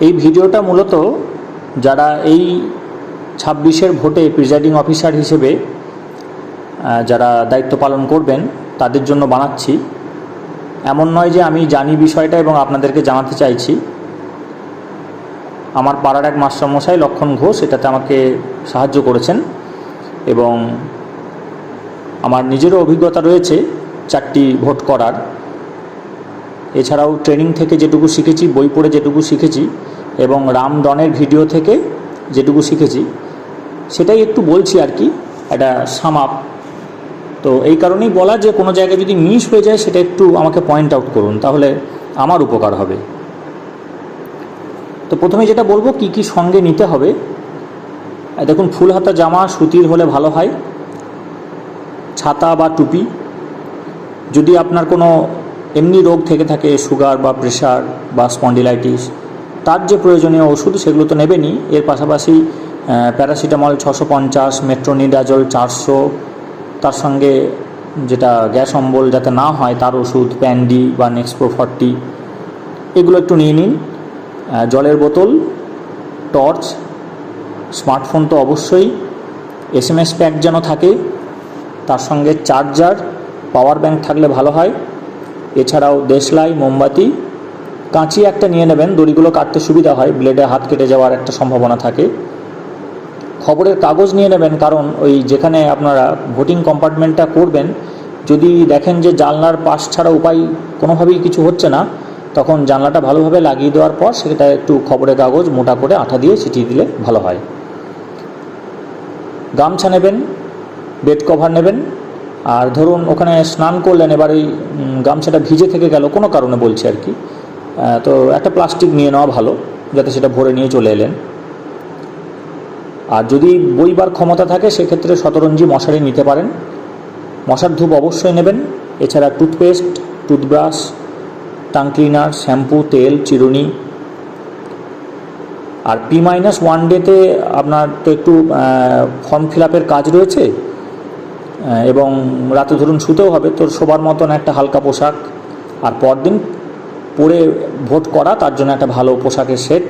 এই ভিডিওটা মূলত যারা এই 26-এর ভোটে প্রিজাইডিং অফিসার হিসেবে যারা দায়িত্ব পালন করবেন তাদের জন্য বানাচ্ছি। এমন নয় যে আমি জানি বিষয়টা এবং আপনাদেরকে জানাতে চাইছি। আমার পাড়ার এক মাস্টারমশাই লক্ষণ ঘোষ এটাতে আমাকে সাহায্য করেছেন এবং আমার নিজেরও অভিজ্ঞতা রয়েছে 4টি ভোট করার। এছাড়াও ট্রেনিং থেকে যেটুকু শিখেছি, বই পড়ে যেটুকু শিখেছি এবং রামডনের ভিডিও থেকে যেটুকু শিখেছি সেটাই একটু বলছি আর কি, একটা সাম আপ। তো এই কারণেই বলা যে কোনো জায়গায় যদি মিস হয়ে যায় সেটা একটু আমাকে পয়েন্ট আউট করুন, তাহলে আমার উপকার হবে। তো প্রথমে যেটা বলবো কি কি সঙ্গে নিতে হবে। দেখুন, ফুল হাতা জামা সুতির হলে ভালো হয়, ছাতা বা টুপি। যদি আপনার কোনো এমনি রোগ থেকে থাকে, সুগার বা প্রেশার বা স্পন্ডিলাইটিস, তার যে প্রয়োজনীয় ওষুধ সেগুলো তো নেবেনই। এর পাশাপাশি প্যারাসিটামল 650, মেট্রোনিডাজল 400, তার সঙ্গে যেটা গ্যাস অম্বল যাতে না হয় তার ওষুধ প্যান্ডি বা নেক্সপ্রো 40, এগুলো একটু নিয়ে নিন। জলের বোতল, টর্চ, স্মার্টফোন তো অবশ্যই, SMS প্যাক যেন থাকে, তার সঙ্গে চার্জার, পাওয়ার ব্যাংক থাকলে ভালো হয়। এছাড়াও দেশলাই, মোমবাতি, কাঁচি একটা নিয়ে নেবেন, দড়িগুলো কাটতে সুবিধা হয়, ব্লেডে হাত কেটে যাওয়ার একটা সম্ভাবনা থাকে। খবরের কাগজ নিয়ে নেবেন, কারণ ওই যেখানে আপনারা ভোটিং কম্পার্টমেন্টটা করবেন যদি দেখেন যে জানলার পাশ ছাড়া উপায় কোনোভাবেই কিছু হচ্ছে না, তখন জানলাটা ভালোভাবে লাগিয়ে দেওয়ার পর সেটা একটু খবরের কাগজ মোটা করে আঠা দিয়ে ছিটিয়ে দিলে ভালো হয়। গামছা নেবেন, বেড কভার নেবেন। আর ধরুন ওখানে স্নান করলেন, এবার এই গামছাটা ভিজে থেকে গেল কোনো কারণে বলছি আর কি, তো একটা প্লাস্টিক নিয়ে নেওয়া ভালো, যাতে সেটা ভরে নিয়ে চলে এলেন। আর যদি বইবার ক্ষমতা থাকে সেক্ষেত্রে শতরঞ্জি মশারি নিতে পারেন। মশার ধূপ অবশ্যই নেবেন। এছাড়া toothpaste, toothbrush, tongue cleaner, shampoo, তেল, চিরুনি। আর P-1 ডেতে আপনার তো একটু ফর্ম ফিল আপের কাজ রয়েছে এবং রাতে ধরুন শুতেও হবে, তো শোবার মতন একটা হালকা পোশাক, আর পরদিন পরে ভোট করা তার জন্য একটা ভালো পোশাকের সেট।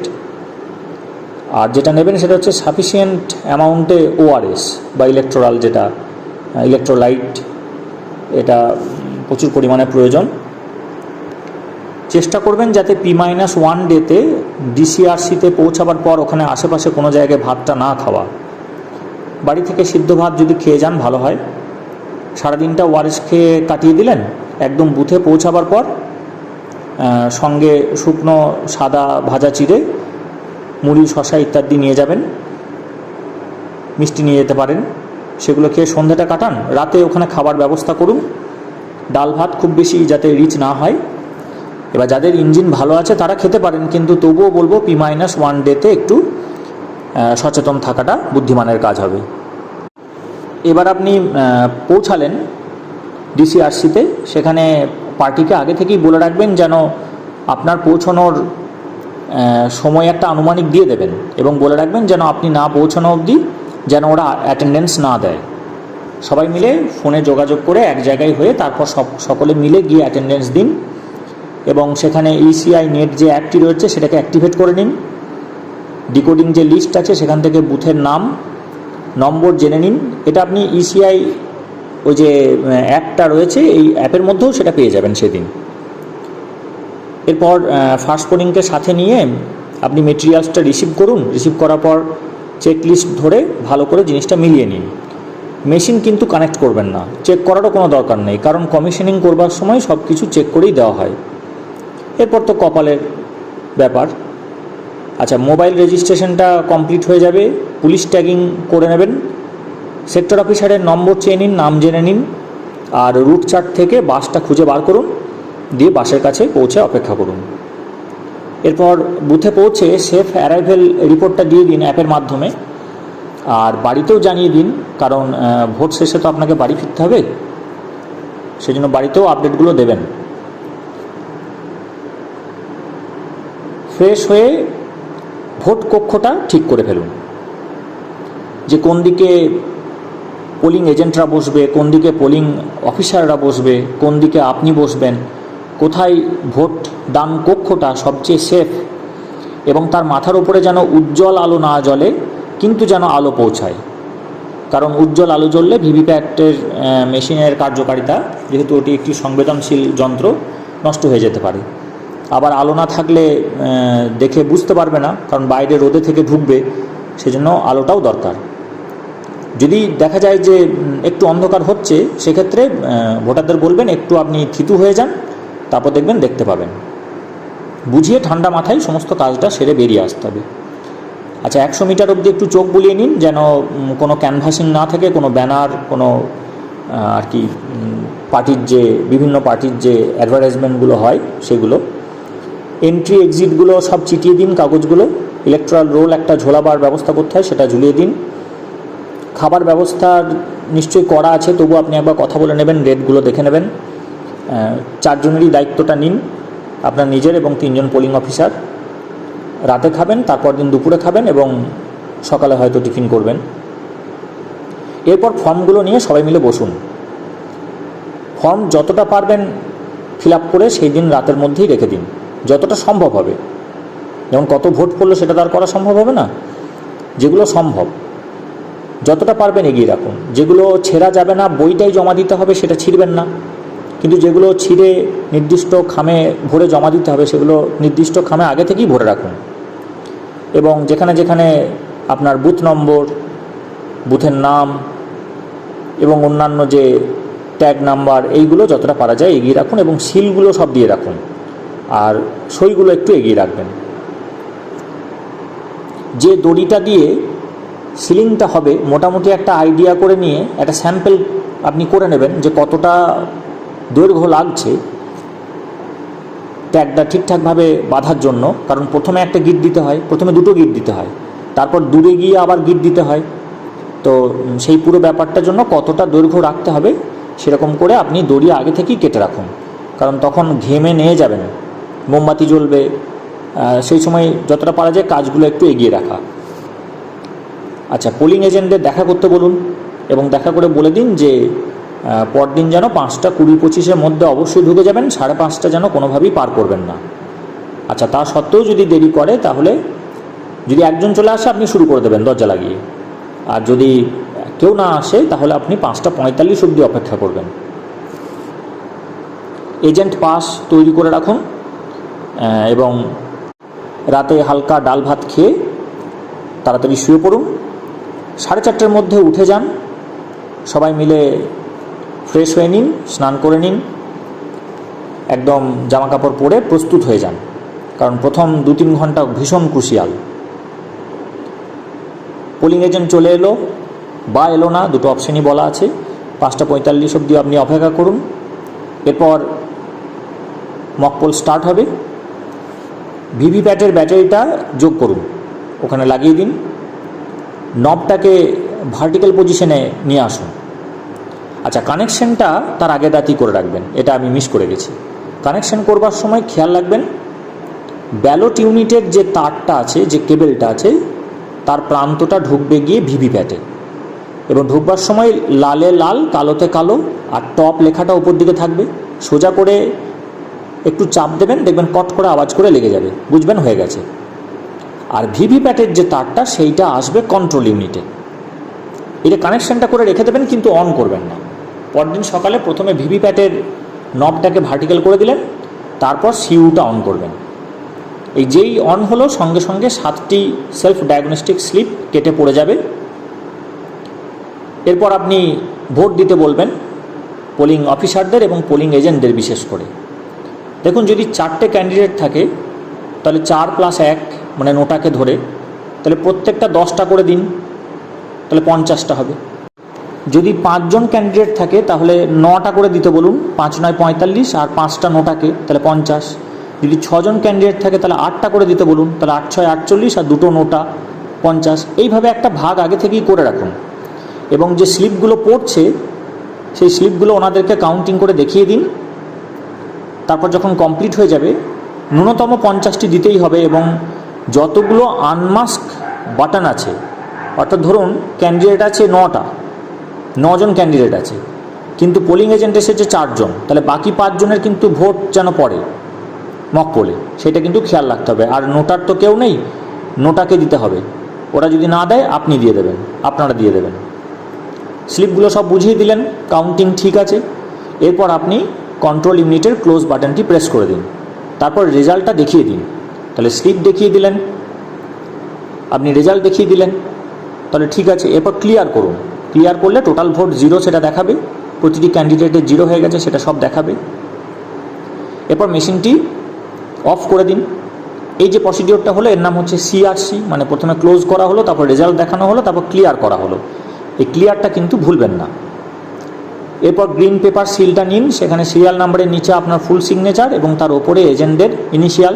আর যেটা নেবেন সেটা হচ্ছে সাফিসিয়েন্ট অ্যামাউন্টে ORS বা ইলেকট্রোলাল, যেটা ইলেকট্রোলাইট, এটা প্রচুর পরিমাণে প্রয়োজন। চেষ্টা করবেন যাতে P-1 ডেতে DCRCতে পৌঁছাবার পর ওখানে আশেপাশে কোনো জায়গায় ভাতটা না খাওয়া। বাড়ি থেকে সিদ্ধ ভাত যদি খেয়ে যান ভালো হয়। সারাদিনটা ORS খেয়ে কাটিয়ে দিলেন, একদম বুথে পৌঁছাবার পর সঙ্গে শুকনো সাদা ভাজা চিড়ে, মুড়ি, শশা ইত্যাদি নিয়ে যাবেন। মিষ্টি নিয়ে যেতে পারেন, সেগুলো খেয়ে সন্ধ্যাটা কাটান। রাতে ওখানে খাবার ব্যবস্থা করুন, ডাল ভাত, খুব বেশি যাতে রিচ না হয়। এবার যাদের ইঞ্জিন ভালো আছে তারা খেতে পারেন, কিন্তু তবুও বলবো P-1 ডেতে একটু সচেতন থাকাটা বুদ্ধিমানের কাজ হবে। এবার আপনি পৌঁছালেন DCRCতে, সেখানে পার্টিকে আগে থেকেই বলে রাখবেন যেন আপনার পৌঁছানোর সময় একটা আনুমানিক দিয়ে দেবেন এবং বলে রাখবেন যেন আপনি না পৌঁছানো অবধি যেন ওরা অ্যাটেন্ডেন্স না দেয়। সবাই মিলে ফোনে যোগাযোগ করে এক জায়গায় হয়ে তারপর সকলে মিলে গিয়ে অ্যাটেন্ডেন্স দিন এবং সেখানে ECI নেট যে অ্যাপটি রয়েছে সেটাকে অ্যাক্টিভেট করে নিন। ডিকোডিং যে লিস্ট আছে সেখান থেকে বুথের নাম, নম্বর জেনে নিন। এটা আপনি ECI ওই যে অ্যাপটা রয়েছে এই অ্যাপের মধ্যেও সেটা পেয়ে যাবেন সেদিন। এরপর ফার্স্ট পোলিংকে সাথে নিয়ে আপনি মেটেরিয়ালসটা রিসিভ করুন। রিসিভ করার পর চেক লিস্ট ধরে ভালো করে জিনিসটা মিলিয়ে নিন। মেশিন কিন্তু কানেক্ট করবেন না, চেক করারও কোনো দরকার নেই, কারণ কমিশনিং করবার সময় সব কিছু চেক করেই দেওয়া হয়। এরপর তো কপালের ব্যাপার। আচ্ছা, মোবাইল রেজিস্ট্রেশনটা কমপ্লিট হয়ে যাবে, পুলিশ ট্যাগিং করে নেবেন, সেক্টর অফিসারের নম্বর চেয়ে নিন, নাম জেনে নিন, আর রুট চার্ট থেকে বাসটা খুঁজে বার করুন, দিয়ে বাসের কাছে পৌঁছে অপেক্ষা করুন। এরপর বুথে পৌঁছে সেফ অ্যারাইভেল রিপোর্টটা দিয়ে দিন অ্যাপের মাধ্যমে, আর বাড়িতেও জানিয়ে দিন, কারণ ভোট শেষে তো আপনাকে বাড়ি ফিরতে হবে, সেজন্য বাড়িতেও আপডেটগুলো দেবেন। ফ্রেশ হয়ে ভোট কক্ষটা ঠিক করে ফেলুন, যে কোন দিকে পোলিং এজেন্টরা বসবে, কোন দিকে পোলিং অফিসাররা বসবে, কোন দিকে আপনি বসবেন, কোথায় ভোট দান কক্ষটা সবচেয়ে সেফ এবং তার মাথার উপরে যেন উজ্জ্বল আলো না জ্বলে, কিন্তু যেন আলো পৌঁছায়। কারণ উজ্জ্বল আলো জ্বললে ভিভিপ্যাটের মেশিনের কার্যকারিতা, যেহেতু ওটি একটি সংবেদনশীল যন্ত্র, নষ্ট হয়ে যেতে পারে। আবার আলো না থাকলে দেখে বুঝতে পারবে না, কারণ বাইরে রোদে থেকে ঢুকবে, সেজন্য আলোটাও দরকার। যদি দেখা যায় যে একটু অন্ধকার হচ্ছে, সেক্ষেত্রে ভোটারদের বলবেন একটু আপনি থিতু হয়ে যান, তারপর দেখবেন দেখতে পাবেন। বুঝিয়ে ঠান্ডা মাথায় সমস্ত কাজটা সেরে বেরিয়ে আসতে হবে। আচ্ছা, 100 মিটার অবধি একটু চোখ বুলিয়ে নিন, যেন কোনো ক্যানভাসিং না থাকে, কোনো ব্যানার, কোনো আর কি পার্টির যে বিভিন্ন পার্টির যে অ্যাডভার্টাইজমেন্টগুলো হয় সেগুলো। এন্ট্রি এক্সিটগুলো সব চিটিয়ে দিন কাগজগুলো। ইলেকট্রাল রোল একটা ঝোলাবার ব্যবস্থা করতে হয়, সেটা ঝুলিয়ে দিন। খাবার ব্যবস্থা নিশ্চয়ই করা আছে, তবু আপনি একবার কথা বলে নেবেন, রেটগুলো দেখে নেবেন। 4 জনেরই দায়িত্বটা নিন, আপনার নিজের এবং 3 জন পোলিং অফিসার। রাতে খাবেন, তারপর দিন দুপুরে খাবেন এবং সকালে হয়তো টিফিন করবেন। এরপর ফর্মগুলো নিয়ে সবাই মিলে বসুন। ফর্ম যতটা পারবেন ফিল আপ করে সেই দিন রাতের মধ্যেই রেখে দিন, যতটা সম্ভব হবে। যেমন কত ভোট পড়লো সেটা তার করা সম্ভব হবে না, যেগুলো সম্ভব যতটা পারবেন এগিয়ে রাখুন। যেগুলো ছেঁড়া যাবে না, বইটাই জমা দিতে হবে, সেটা ছিঁড়বেন না। কিন্তু যেগুলো ছিঁড়ে নির্দিষ্ট খামে ভরে জমা দিতে হবে, সেগুলো নির্দিষ্ট খামে আগে থেকেই ভরে রাখুন। এবং যেখানে যেখানে আপনার বুথ নম্বর, বুথের নাম এবং অন্যান্য যে ট্যাগ নাম্বার, এইগুলো যতটা পারা যায় এগিয়ে রাখুন এবং সিলগুলো সব দিয়ে রাখুন, আর সইগুলো একটু এগিয়ে রাখবেন। যে দড়িটা দিয়ে সিলিংটা হবে, মোটামুটি একটা আইডিয়া করে নিয়ে একটা স্যাম্পল আপনি করে নেবেন যে কতটা দৈর্ঘ্য লাগছে ট্যাগটা ঠিকঠাকভাবে বাঁধার জন্য। কারণ প্রথমে একটা গিট দিতে হয়, প্রথমে 2টো গিট দিতে হয়, তারপর দূরে গিয়ে আবার গিট দিতে হয়। তো সেই পুরো ব্যাপারটার জন্য কতটা দৈর্ঘ্য রাখতে হবে সেরকম করে আপনি দড়ি আগে থেকেই কেটে রাখুন, কারণ তখন ঘেমে নিয়ে যাবেন, মোমবাতি জ্বলবে। সেই সময় যতটা পারা যায় কাজগুলো একটু এগিয়ে রাখা। আচ্ছা, পোলিং এজেন্টদের দেখা করতে বলুন এবং দেখা করে বলে দিন যে পরদিন যেন 5টা 20-25-এর মধ্যে অবশ্যই ঢুকে যাবেন, 5:30 যেন কোনোভাবেই পার করবেন না। আচ্ছা, তা সত্ত্বেও যদি দেরি করে, তাহলে যদি একজন চলে আসে আপনি শুরু করে দেবেন দরজা লাগিয়ে, আর যদি কেউ না আসে তাহলে আপনি 5:45 অবধি অপেক্ষা করবেন। এজেন্ট পাস তৈরি করে রাখুন এবং রাতে হালকা ডাল ভাত খেয়ে তাড়াতাড়ি শুয়ে পড়ুন। 4:30-এর মধ্যে উঠে যান, সবাই মিলে ফ্রেশ হয়ে নিন, স্নান করে নিন, একদম জামা কাপড় পরে প্রস্তুত হয়ে যান, কারণ প্রথম 2-3 ঘন্টা ভীষণ ক্রুশিয়াল। পোলিং এজেন্ট চলে এলো বা এলো না, দুটো অপশানই বলা আছে। 5:45 অবধি আপনি অপেক্ষা করুন। এরপর মকপোল স্টার্ট হবে। ভিভিপ্যাটের ব্যাটারিটা যোগ করুন, ওখানে লাগিয়ে দিন। নবটাকে ভার্টিক্যাল পজিশনে নিয়ে আসুন। আচ্ছা, কানেকশানটা তার আগে রাতেই করে রাখবেন, এটা আমি মিস করে গেছি। কানেকশান করবার সময় খেয়াল রাখবেন ব্যালট ইউনিটের যে তারটা আছে, যে কেবেলটা আছে, তার প্রান্তটা ঢুকবে গিয়ে ভিভিপ্যাটে, এবং ঢুকবার সময় লালে লাল কালোতে কালো আর টপ লেখাটা উপর দিকে থাকবে। সোজা করে একটু চাপ দেবেন, দেখবেন কট করে আওয়াজ করে লেগে যাবে, বুঝবেন হয়ে গেছে। আর ভিভিপ্যাটের যে তারটা সেইটা আসবে কন্ট্রোল ইউনিটে। এটা কানেকশানটা করে রেখে দেবেন, কিন্তু অন করবেন না। পরদিন সকালে প্রথমে ভিভিপ্যাটের নবটাকে ভার্টিক্যাল করে দিলেন, তারপর সিইউটা অন করবেন। এই যেই অন হলো, সঙ্গে সঙ্গে 7টি সেলফ ডায়াগনস্টিক স্লিপ কেটে পড়ে যাবে। এরপর আপনি ভোট দিতে বলবেন পোলিং অফিসারদের এবং পোলিং এজেন্টদের বিশেষ করে। দেখুন, যদি 4টে ক্যান্ডিডেট থাকে তাহলে 4 + 1 মানে 9টাকে ধরে, তাহলে প্রত্যেকটা 10টা করে দিন, তাহলে 50টা হবে। যদি 5 জন ক্যান্ডিডেট থাকে তাহলে 9টা করে দিতে বলুন, 5 × 9 = 45, আর 5টা 9টাকে, তাহলে 50। যদি 6 জন ক্যান্ডিডেট থাকে তাহলে 8টা করে দিতে বলুন, তাহলে 8 × 6 = 48, আর 2টো 9টা 50। এইভাবে একটা ভাগ আগে থেকেই করে রাখুন এবং যে স্লিপগুলো পড়ছে সেই স্লিপগুলো ওনাদেরকে কাউন্টিং করে দেখিয়ে দিন। তারপর যখন কমপ্লিট হয়ে যাবে, ন্যূনতম 50টি দিতেই হবে। এবং যতগুলো আনমাস্ক বাটন আছে, অর্থাৎ ধরুন ক্যান্ডিডেট আছে 9টা, 9 জন ক্যান্ডিডেট আছে, কিন্তু পোলিং এজেন্ট এসেছে 4 জন, তাহলে বাকি 5 জনের কিন্তু ভোট যেন পড়ে। মক পোলে, সেটা কিন্তু খেয়াল রাখতে হবে। আর নোটার তো কেউ নেই, নোটাকে দিতে হবে। ওরা যদি না দেয় আপনি দিয়ে দেবেন, আপনারা দিয়ে দেবেন। স্লিপগুলো সব বুঝিয়ে দিলেন, কাউন্টিং ঠিক আছে। এরপর আপনি কন্ট্রোল ইউনিটের ক্লোজ বাটনটি প্রেস করে দিন, তারপর রেজাল্টটা দেখিয়ে দিন। তাহলে স্লিপ দেখিয়ে দিলেন, আপনি রেজাল্ট দেখিয়ে দিলেন, তাহলে ঠিক আছে। এরপর ক্লিয়ার করুন। ক্লিয়ার করলে টোটাল ভোট 0 সেটা দেখাবে, প্রতিটি ক্যান্ডিডেটের 0 হয়ে গেছে সেটা সব দেখাবে। এরপর মেশিনটি অফ করে দিন। এই যে প্রসিডিওরটা হলো এর নাম হচ্ছে সিআরসি, মানে প্রথমে ক্লোজ করা হলো, তারপর রেজাল্ট দেখানো হলো, তারপর ক্লিয়ার করা হলো। এই ক্লিয়ারটা কিন্তু ভুলবেন না। এরপর গ্রিন পেপার সিলটা নিন, সেখানে সিরিয়াল নাম্বারের নিচে আপনার ফুল সিগনেচার এবং তার ওপরে এজেন্টদের ইনিশিয়াল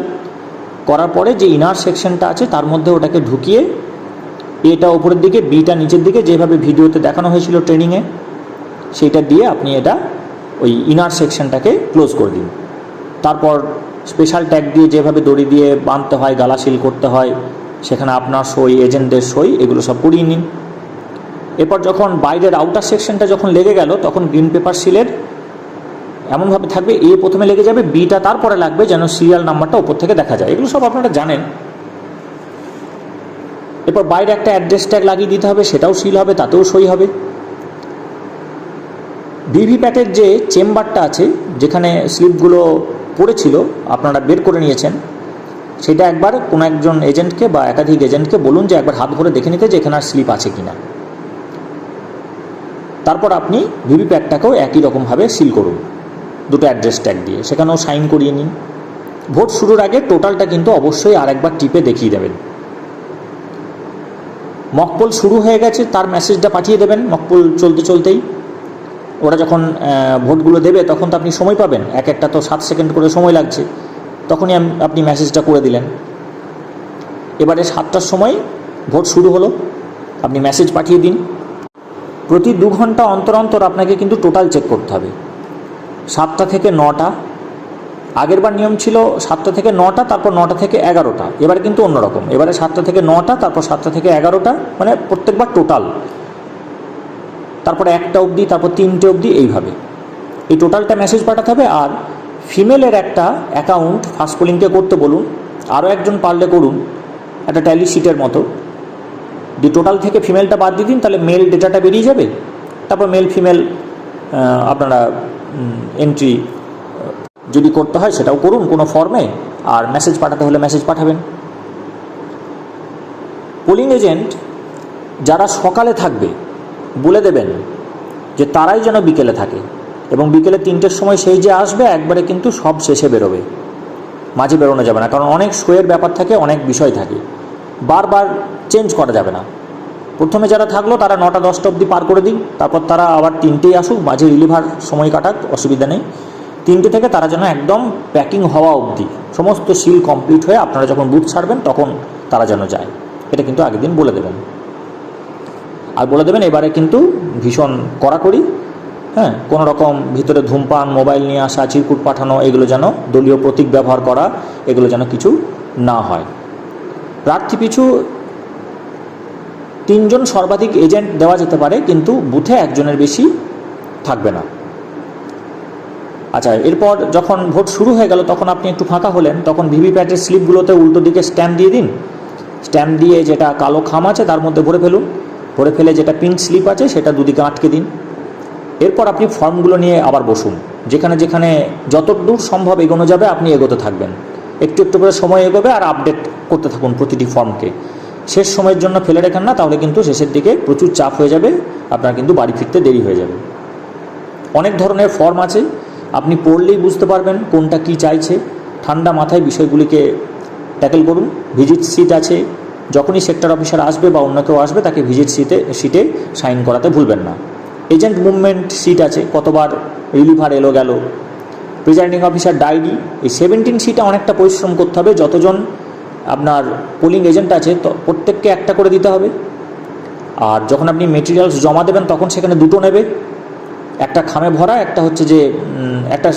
করার পরে যে ইনার সেকশনটা আছে তার মধ্যে ওটাকে ঢুকিয়ে এটা ওপরের দিকে, বিটা নিচের দিকে, যেভাবে ভিডিওতে দেখানো হয়েছিল ট্রেনিংয়ে, সেইটা দিয়ে আপনি এটা ওই ইনার সেকশনটাকে ক্লোজ করে দিন। তারপর স্পেশাল ট্যাগ দিয়ে যেভাবে দড়ি দিয়ে বাঁধতে হয়, গালা সিল করতে হয়, সেখানে আপনার সই, এজেন্টদের সই, এগুলো সব করিয়ে নিন। এরপর যখন বাইরের আউটার সেকশনটা যখন লেগে গেল তখন গ্রিন পেপার সিলের এমনভাবে থাকবে, এ প্রথমে লেগে যাবে, বিটা তারপরে লাগবে, যেন সিরিয়াল নাম্বারটা ওপর থেকে দেখা যায়। এগুলো সব আপনারা জানেন। এরপর বাইরে একটা অ্যাড্রেস ট্যাগ লাগিয়ে দিতে হবে, সেটাও সিল হবে, তাতেও সই হবে। ভিভিপ্যাটের যে চেম্বারটা আছে যেখানে স্লিপগুলো পড়েছিল আপনারা বের করে নিয়েছেন, সেটা একবার কোনো একজন এজেন্টকে বা একাধিক এজেন্টকে বলুন যে একবার হাত ভরে দেখে নিতে যে এখানে আর স্লিপ আছে কিনা। তারপর আপনি ভিভিপ্যাটটাকেও একই রকমভাবে সিল করুন, দুটো অ্যাড্রেস ট্যাগ দিয়ে, সেখানেও সাইন করিয়ে নিন। ভোট শুরুর আগে টোটালটা কিন্তু অবশ্যই আরেকবার টিপে দেখিয়ে দেবেন। মকপোল শুরু হয়ে গেছে তার মেসেজটা পাঠিয়ে দেবেন মকপোল চলতে চলতেই। ওরা যখন ভোটগুলো দেবে তখন তো আপনি সময় পাবেন, এক একটা তো 7 সেকেন্ড করে সময় লাগছে, তখনই আপনি মেসেজটা করে দিলেন। এবারে 7টার সময় ভোট শুরু হলো, আপনি মেসেজ পাঠিয়ে দিন। প্রতি 2 ঘন্টা অন্তর অন্তর আপনাকে কিন্তু টোটাল চেক করতে হবে। 7টা থেকে 9টা, আগেরবার নিয়ম ছিল 7টা থেকে 9টা, তারপর 9টা থেকে 11টা। এবার কিন্তু অন্যরকম, এবারে 7টা থেকে 9টা, তারপর 7টা থেকে 11টা, মানে প্রত্যেকবার টোটাল, তারপরে 1টা অবধি, তারপর 3টে অবধি, এইভাবে এই টোটালটা মেসেজ পাঠাতে হবে। আর ফিমেলের একটা অ্যাকাউন্ট ফার্স্ট পোলিংকে করতে বলুন, আরও একজন পারলে করুন, একটা ট্যালি শিটের মতো দিয়ে টোটাল থেকে ফিমেলটা বাদ দিয়ে দিন, তাহলে মেল ডেটাটা বেরিয়ে যাবে। তারপর মেল ফিমেল আপনারা এন্ট্রি যদি করতে হয় সেটাও করুন কোনো ফর্মে, আর মেসেজ পাঠাতে হলে মেসেজ পাঠাবেন। পোলিং এজেন্ট যারা সকালে থাকবে বলে দেবেন যে তারাই যেন বিকেলে থাকে, এবং বিকেলে 3টের সময় সেই যে আসবে একবারে কিন্তু সব শেষে বেরোবে, মাঝে বেরোনো যাবে না, কারণ অনেক শোয়ের ব্যাপার থাকে, অনেক বিষয় থাকে, বারবার চেঞ্জ করা যাবে না। প্রথমে যারা থাকলো তারা 9টা 10টা অবধি পার করে দিন, তারপর তারা আবার 3টেই আসুক, মাঝে রিলিভার সময় কাটাক, অসুবিধা নেই। 3টে থেকে তারা যেন একদম প্যাকিং হওয়া অবধি সমস্ত সিল কমপ্লিট হয়ে আপনারা যখন বুথ ছাড়বেন তখন তারা যেন যায়, এটা কিন্তু আগের দিন বলে দেবেন। আর বলে দেবেন এবারে কিন্তু ভীষণ কড়াকড়ি, হ্যাঁ, কোনো রকম ভিতরে ধূমপান, মোবাইল নিয়ে আসা, চিরকুট পাঠানো, এগুলো যেন, দলীয় প্রতীক ব্যবহার করা, এগুলো যেন কিছু না হয়। প্রার্থী পিছু 3 জন সর্বাধিক এজেন্ট দেওয়া যেতে পারে, কিন্তু বুথে 1 জনের বেশি থাকবে না। আচ্ছা, এরপর যখন ভোট শুরু হয়ে গেল তখন আপনি একটু ফাঁকা হলেন, তখন ভিভিপ্যাটের স্লিপগুলোতে উল্টো দিকে স্ট্যাম্প দিয়ে দিন। স্ট্যাম্প দিয়ে যেটা কালো খাম আছে তার মধ্যে ভরে ফেলুন, ভরে ফেলে যেটা পিঙ্ক স্লিপ আছে সেটা দুদিকে আটকে দিন। এরপর আপনি ফর্মগুলো নিয়ে আবার বসুন, যেখানে যেখানে যত দূর সম্ভব এগোনো যাবে আপনি এগোতে থাকবেন, একটু একটু করে সময় এগোবে, আর আপডেট করতে থাকুন প্রতিটি ফর্মকে। শেষ সময়ের জন্য ফেলে রেখেন না, তাহলে কিন্তু শেষের দিকে প্রচুর চাপ হয়ে যাবে, আপনার কিন্তু বাড়ি ফিরতে দেরি হয়ে যাবে। অনেক ধরনের ফর্ম আছে, আপনি পড়লেই বুঝতে পারবেন কোনটা কি চাইছে। ঠান্ডা মাথায় বিষয়গুলিকে ট্যাকেল করুন। ভিজিট সিট আছে, যখনই সেক্টর অফিসার আসবে বা অন্য কেউ আসবে তাকে ভিজিট সিটে সাইন করাতে ভুলবেন না। এজেন্ট মুভমেন্ট সিট আছে, কতবার রিলিভার এলো গেল। প্রিজাইডিং অফিসার ডায়েরি, এই 17 সিটে অনেকটা পরিশ্রম করতে হবে। যতজন আপনার পোলিং এজেন্ট আছে প্রত্যেককে একটা করে দিতে হবে। আর যখন আপনি মেটেরিয়ালস জমা দেবেন তখন সেখানে 2টো নেবে, একটা খামে ভরা, একটা হচ্ছে যে একটা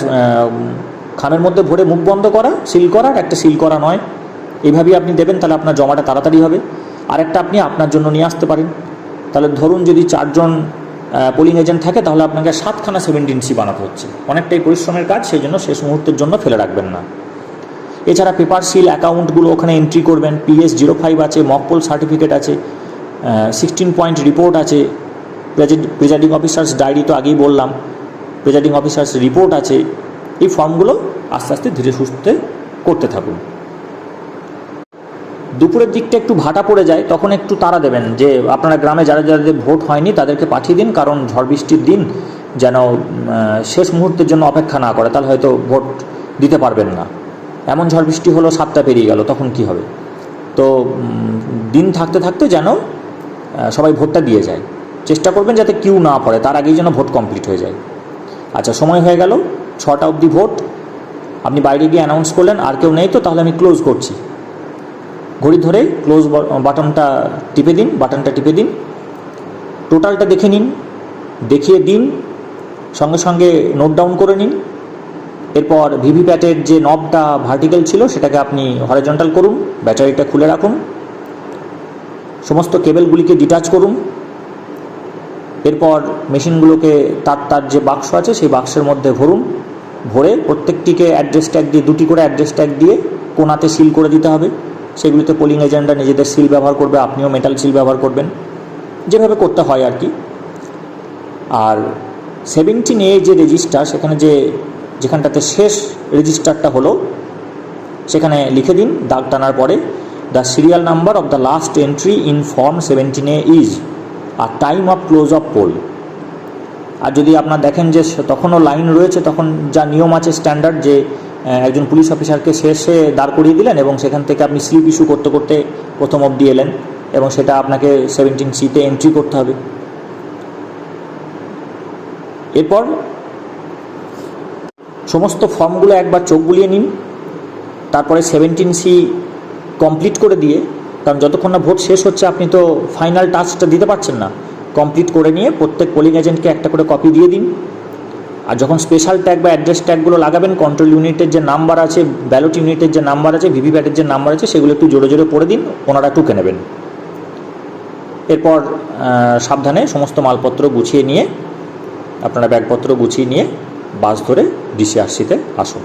খামের মধ্যে ভরে মুখ বন্ধ করা, সিল করা, আর একটা সিল করা নয়। এইভাবেই আপনি দেবেন, তাহলে আপনার জমাটা তাড়াতাড়ি হবে। আর একটা আপনি আপনার জন্য নিয়ে আসতে পারেন। তাহলে ধরুন যদি 4 জন পোলিং এজেন্ট থাকে তাহলে আপনাকে 7খানা 17C বানাতে হচ্ছে, অনেকটাই পরিশ্রমের কাজ, সেই জন্য শেষ মুহূর্তের জন্য ফেলে রাখবেন না। এছাড়া পেপার সিল অ্যাকাউন্টগুলো ওখানে এন্ট্রি করবেন। PS05 আছে, মকপোল সার্টিফিকেট আছে, 16 পয়েন্ট রিপোর্ট আছে, প্রিজাইডিং অফিসার্স ডায়েরি তো আগেই বললাম, প্রিজাইডিং অফিসার্স রিপোর্ট আছে। এই ফর্মগুলো আস্তে আস্তে ধীরে সুস্থে করতে থাকুন। দুপুরের দিকটা একটু ভাটা পড়ে যায়, তখন একটু তাড়া দেবেন যে আপনারা গ্রামে যারা যাদের ভোট হয়নি তাদেরকে পাঠিয়ে দিন, কারণ ঝড় বৃষ্টির দিন যেন শেষ মুহূর্তের জন্য অপেক্ষা না করে, তাহলে হয়তো ভোট দিতে পারবেন না। এমন ঝড় বৃষ্টি হলো 7টা পেরিয়ে গেল, তখন কি হবে? তো দিন থাকতে থাকতে যেন সবাই ভোটটা দিয়ে যায়, চেষ্টা করবেন যাতে কিউ না পড়ে, তার আগেই যেন ভোট কমপ্লিট হয়ে যায়। আচ্ছা, সময় হয়ে গেল 6টা অবধি ভোট, আপনি বাইরে গিয়ে অ্যানাউন্স করলেন আর কেউ নেই তো তাহলে আমি ক্লোজ করছি। ঘড়ি ধরে ক্লোজ বাটনটা টিপে দিন, টোটালটা দেখে নিন, দেখিয়ে দিন, সঙ্গে সঙ্গে নোট ডাউন করে নিন। এরপর ভিভিপ্যাটের যে নবটা ভার্টিক্যাল ছিল সেটাকে আপনি হরিজন্টাল করুন, ব্যাটারিটা খুলে রাখুন, সমস্ত কেবেলগুলিকে ডিটাচ করুন। এরপর মেশিনগুলোকে তার যে বাক্স আছে সেই বাক্সের মধ্যে ভরে প্রত্যেকটিকে অ্যাড্রেস ট্যাগ দিয়ে, 2টি করে অ্যাড্রেস ট্যাগ দিয়ে কোণাতে সিল করে দিতে হবে। সেগুলিতে পোলিং এজেন্টরা নিজেদের সিল ব্যবহার করবে, আপনিও মেটাল সিল ব্যবহার করবেন, যেভাবে করতে হয় আর কি। আর 17A যে রেজিস্টার, সেখানে যেখানটাতে শেষ রেজিস্টারটা হলো সেখানে লিখে দিন দাগ টানার পরে, the serial number of the last entry in form 17A is, আর time of close of poll. আর যদি আপনার দেখেন যে তখনও লাইন রয়েছে, তখন যা নিয়ম আছে স্ট্যান্ডার্ড, যে একজন পুলিশ অফিসারকে শেষে দাঁড় করিয়ে দিলেন এবং সেখান থেকে আপনি স্লিপ ইস্যু করতে করতে প্রথম অবধি এলেন এবং সেটা আপনাকে 17C-তে এন্ট্রি করতে হবে। এরপর সমস্ত ফর্মগুলো একবার চোখ বুলিয়ে নিন, তারপরে 17C কমপ্লিট করে দিয়ে, কারণ যতক্ষণ না ভোট শেষ হচ্ছে আপনি তো ফাইনাল টাচটা দিতে পারছেন না, কমপ্লিট করে নিয়ে প্রত্যেক পোলিং এজেন্টকে একটা করে কপি দিয়ে দিন। আর যখন স্পেশাল ট্যাগ বা অ্যাড্রেস ট্যাগগুলো লাগাবেন, কন্ট্রোল ইউনিটের যে নাম্বার আছে, ব্যালট ইউনিটের যে নাম্বার আছে, ভিভিপ্যাটের যে নাম্বার আছে, সেগুলো একটু জোরে জোরে পড়ে দিন, ওনারা টুকে নেবেন। এরপর সাবধানে সমস্ত মালপত্র গুছিয়ে নিয়ে, আপনারা ব্যাগপত্র গুছিয়ে নিয়ে বাস ধরে DCRC-তে আসুন।